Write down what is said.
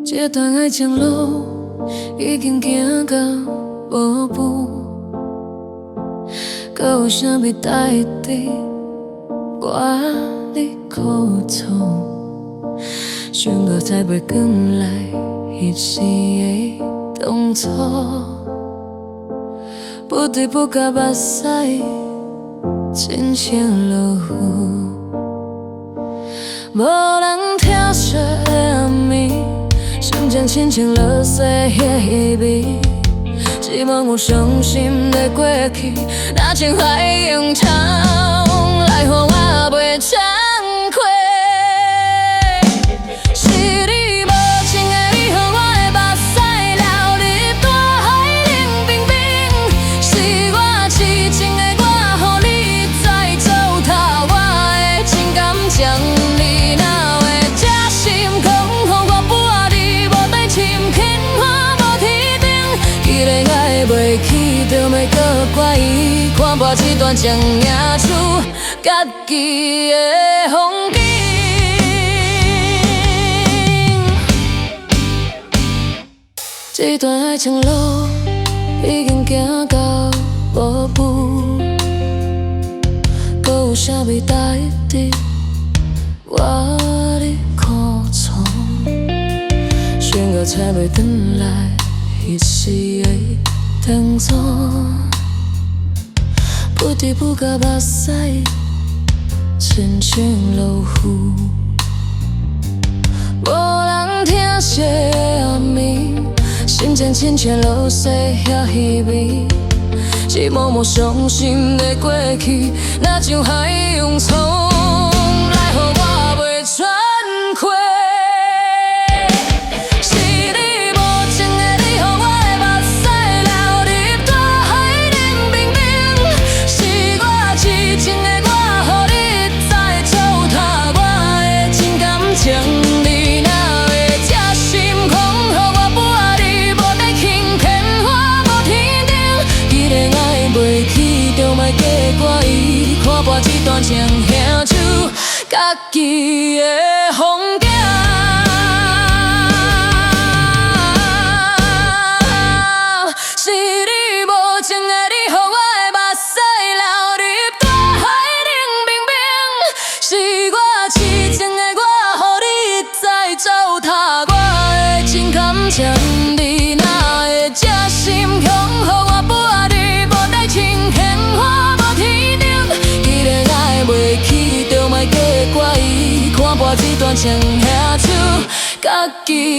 这段爱情路已经行到无步，搁有啥物代替我的苦楚？想到再袂转来彼时的当初，不得不甲目屎亲像落雨，无人听说的暗暝。 心情亲像落雪遐微，一幕幕伤心的过去，若像海涌潮来，予我袂惭愧。是你无情的，你予我的目屎流入大海冷冰冰，是我痴情的，我予你再糟蹋我的情感奖励。 袂去就袂搁怪伊，看破这段情赢出家己的风景。这段爱情路已经行到无步，搁有啥物代替我的苦楚？想到才袂转来彼时的。 当作不得不甲目屎亲像落雨，无人听说的暗暝，心情亲像落雪遐稀微，一幕幕伤心的过去，若像海涌冲来，予我袂惭愧。 这段情享受家己的风景，是你无情的，你予我的目屎流入大海冷冰冰，是我痴情的，我予你再糟蹋我的情感奖励，哪会这心胸，予我不爱你，无代情献我。 袂去就莫假怪伊，看破这段情，写出家己。